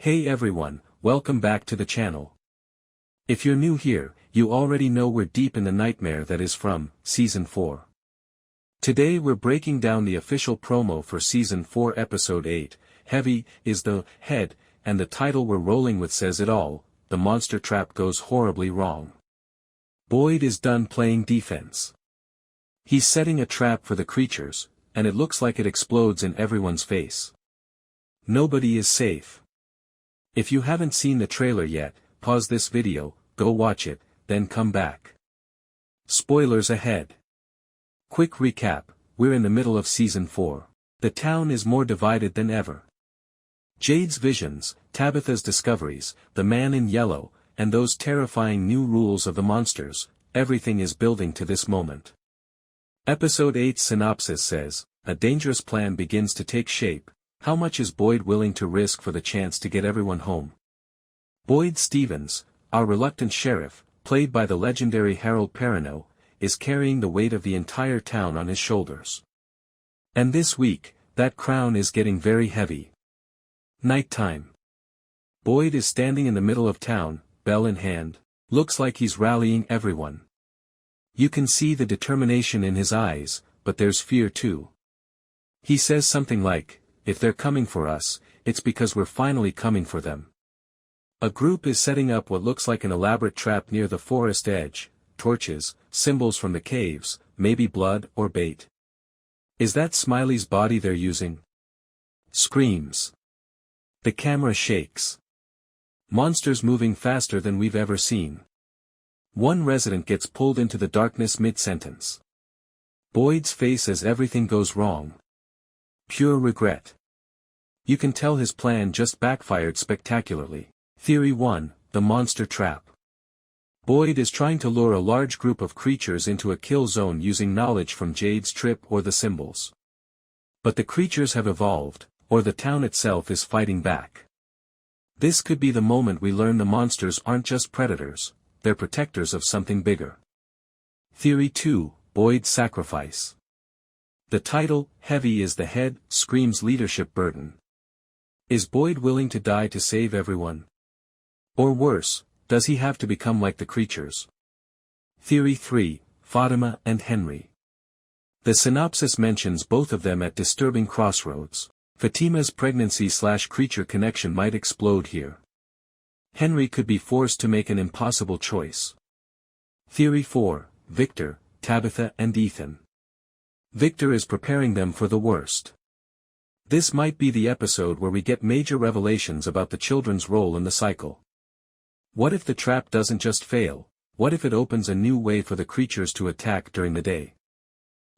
Hey everyone, welcome back to the channel. If you're new here, you already know we're deep in the nightmare that is from Season 4. Today we're breaking down the official promo for Season 4 Episode 8, Heavy is the head, and the title we're rolling with says it all, the monster trap goes horribly wrong. Boyd is done playing defense. He's setting a trap for the creatures, and it looks like it explodes in everyone's face. Nobody is safe. If you haven't seen the trailer yet, pause this video, go watch it, then come back. Spoilers ahead. Quick recap, we're in the middle of Season 4. The town is more divided than ever. Jade's visions, Tabitha's discoveries, the man in yellow, and those terrifying new rules of the monsters, everything is building to this moment. Episode 8's synopsis says, a dangerous plan begins to take shape. How much is Boyd willing to risk for the chance to get everyone home? Boyd Stevens, our reluctant sheriff, played by the legendary Harold Perrineau, is carrying the weight of the entire town on his shoulders. And this week, that crown is getting very heavy. Nighttime. Boyd is standing in the middle of town, bell in hand, looks like he's rallying everyone. You can see the determination in his eyes, but there's fear too. He says something like, if they're coming for us, it's because we're finally coming for them. A group is setting up what looks like an elaborate trap near the forest edge, torches, symbols from the caves, maybe blood or bait. Is that Smiley's body they're using? Screams. The camera shakes. Monsters moving faster than we've ever seen. One resident gets pulled into the darkness mid-sentence. Boyd's face as everything goes wrong. Pure regret. You can tell his plan just backfired spectacularly. Theory 1, the monster trap. Boyd is trying to lure a large group of creatures into a kill zone using knowledge from Jade's trip or the symbols. But the creatures have evolved, or the town itself is fighting back. This could be the moment we learn the monsters aren't just predators, they're protectors of something bigger. Theory 2, Boyd's sacrifice. The title, Heavy is the Head, screams leadership burden. Is Boyd willing to die to save everyone? Or worse, does he have to become like the creatures? Theory 3, Fatima and Henry. The synopsis mentions both of them at disturbing crossroads. Fatima's pregnancy/creature connection might explode here. Henry could be forced to make an impossible choice. Theory 4, Victor, Tabitha and Ethan. Victor is preparing them for the worst. This might be the episode where we get major revelations about the children's role in the cycle. What if the trap doesn't just fail, what if it opens a new way for the creatures to attack during the day?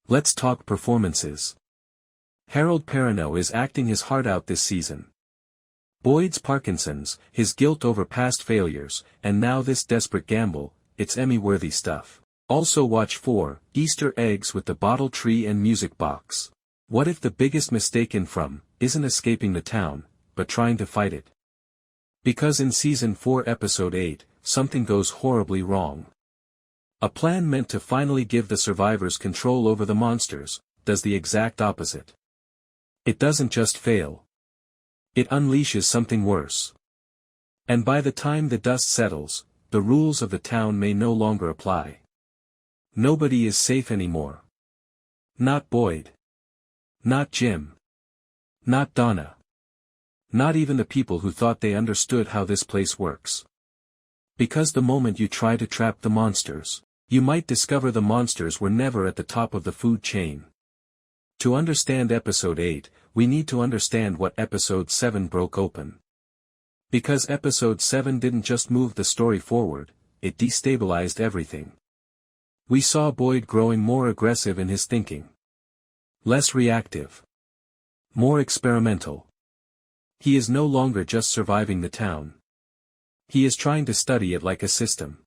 Let's talk performances. Harold Perrineau is acting his heart out this season. Boyd's Parkinson's, his guilt over past failures, and now this desperate gamble, it's Emmy-worthy stuff. Also watch 4, Easter eggs with the bottle tree and music box. What if the biggest mistake in From isn't escaping the town, but trying to fight it? Because in Season 4 Episode 8, something goes horribly wrong. A plan meant to finally give the survivors control over the monsters, does the exact opposite. It doesn't just fail. It unleashes something worse. And by the time the dust settles, the rules of the town may no longer apply. Nobody is safe anymore. Not Boyd. Not Jim. Not Donna. Not even the people who thought they understood how this place works. Because the moment you try to trap the monsters, you might discover the monsters were never at the top of the food chain. To understand Episode 8, we need to understand what Episode 7 broke open. Because Episode 7 didn't just move the story forward, it destabilized everything. We saw Boyd growing more aggressive in his thinking. Less reactive. More experimental. He is no longer just surviving the town. He is trying to study it like a system.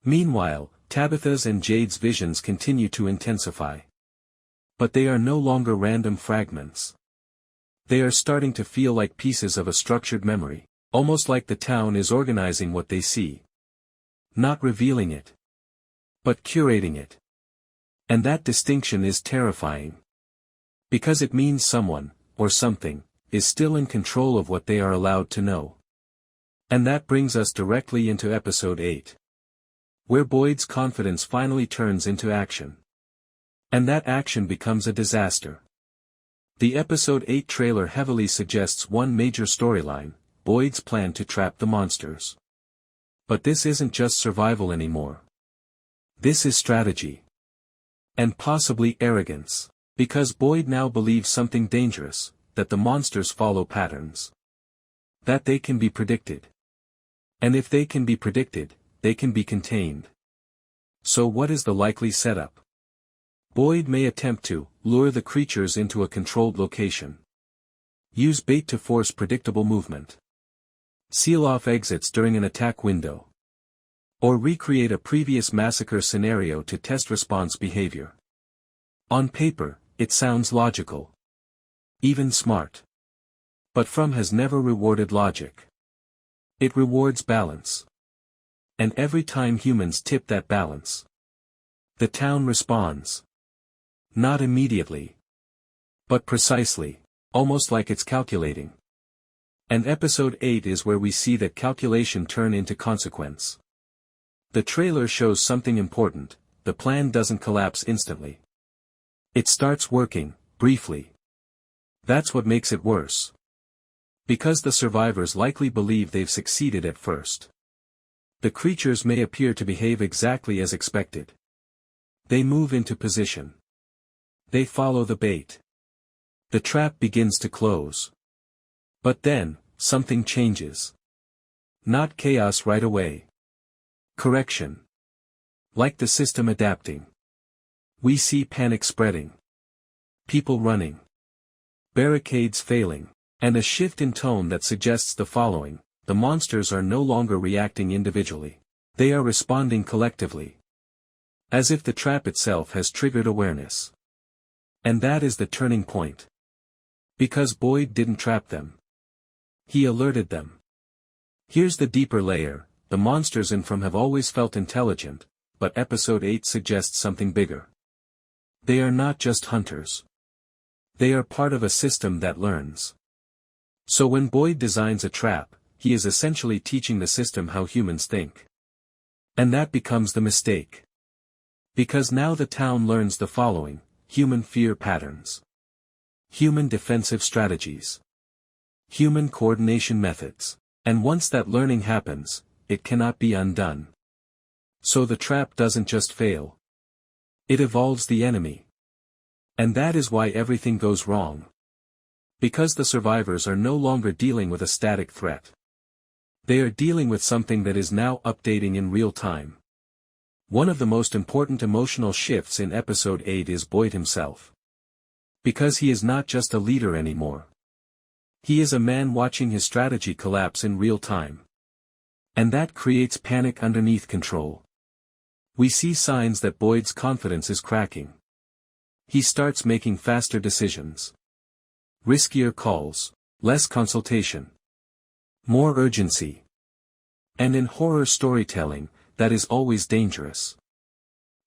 Meanwhile, Tabitha's and Jade's visions continue to intensify. But they are no longer random fragments. They are starting to feel like pieces of a structured memory, almost like the town is organizing what they see. Not revealing it, but curating it. And that distinction is terrifying. Because it means someone, or something, is still in control of what they are allowed to know. And that brings us directly into episode 8. Where Boyd's confidence finally turns into action. And that action becomes a disaster. The episode 8 trailer heavily suggests one major storyline, Boyd's plan to trap the monsters. But this isn't just survival anymore. This is strategy. And possibly arrogance. Because Boyd now believes something dangerous, that the monsters follow patterns. That they can be predicted. And if they can be predicted, they can be contained. So what is the likely setup? Boyd may attempt to lure the creatures into a controlled location. Use bait to force predictable movement. Seal off exits during an attack window. Or recreate a previous massacre scenario to test response behavior. On paper, it sounds logical. Even smart. But From has never rewarded logic. It rewards balance. And every time humans tip that balance, the town responds. Not immediately. But precisely, almost like it's calculating. And episode 8 is where we see that calculation turn into consequence. The trailer shows something important, the plan doesn't collapse instantly. It starts working, briefly. That's what makes it worse. Because the survivors likely believe they've succeeded at first. The creatures may appear to behave exactly as expected. They move into position. They follow the bait. The trap begins to close. But then, something changes. Not chaos right away. Correction. Like the system adapting. We see panic spreading. People running. Barricades failing. And a shift in tone that suggests the following: the monsters are no longer reacting individually. They are responding collectively. As if the trap itself has triggered awareness. And that is the turning point. Because Boyd didn't trap them. He alerted them. Here's the deeper layer: the monsters in From have always felt intelligent, but episode 8 suggests something bigger. They are not just hunters. They are part of a system that learns. So when Boyd designs a trap, he is essentially teaching the system how humans think. And that becomes the mistake. Because now the town learns the following: human fear patterns. Human defensive strategies. Human coordination methods. And once that learning happens, it cannot be undone. So the trap doesn't just fail. It evolves the enemy. And that is why everything goes wrong. Because the survivors are no longer dealing with a static threat. They are dealing with something that is now updating in real time. One of the most important emotional shifts in episode 8 is Boyd himself. Because he is not just a leader anymore. He is a man watching his strategy collapse in real time. And that creates panic underneath control. We see signs that Boyd's confidence is cracking. He starts making faster decisions. Riskier calls, less consultation. More urgency. And in horror storytelling, that is always dangerous.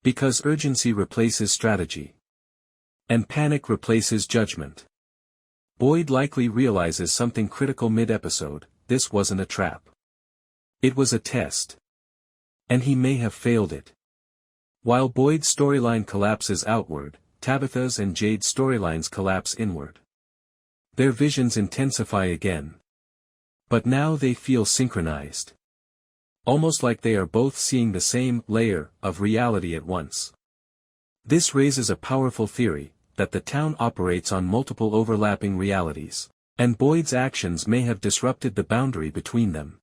Because urgency replaces strategy. And panic replaces judgment. Boyd likely realizes something critical mid-episode: this wasn't a trap. It was a test. And he may have failed it. While Boyd's storyline collapses outward, Tabitha's and Jade's storylines collapse inward. Their visions intensify again. But now they feel synchronized. Almost like they are both seeing the same layer of reality at once. This raises a powerful theory, that the town operates on multiple overlapping realities, and Boyd's actions may have disrupted the boundary between them.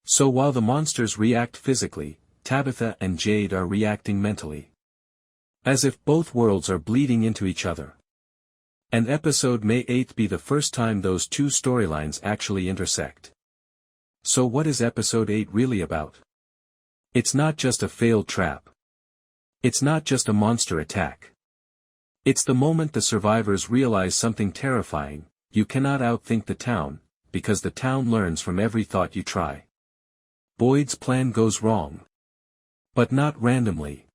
So while the monsters react physically, Tabitha and Jade are reacting mentally. As if both worlds are bleeding into each other. And episode May 8 be the first time those two storylines actually intersect. So what is episode 8 really about? It's not just a failed trap. It's not just a monster attack. It's the moment the survivors realize something terrifying: you cannot outthink the town, because the town learns from every thought you try. Boyd's plan goes wrong. But not randomly.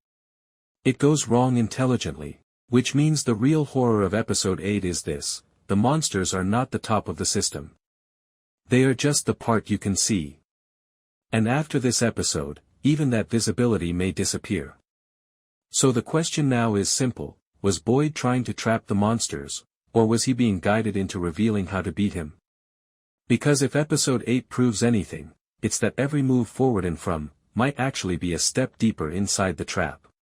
It goes wrong intelligently, which means the real horror of episode 8 is this: the monsters are not the top of the system. They are just the part you can see. And after this episode, even that visibility may disappear. So the question now is simple: was Boyd trying to trap the monsters, or was he being guided into revealing how to beat him? Because if episode 8 proves anything, it's that every move forward and from might actually be a step deeper inside the trap.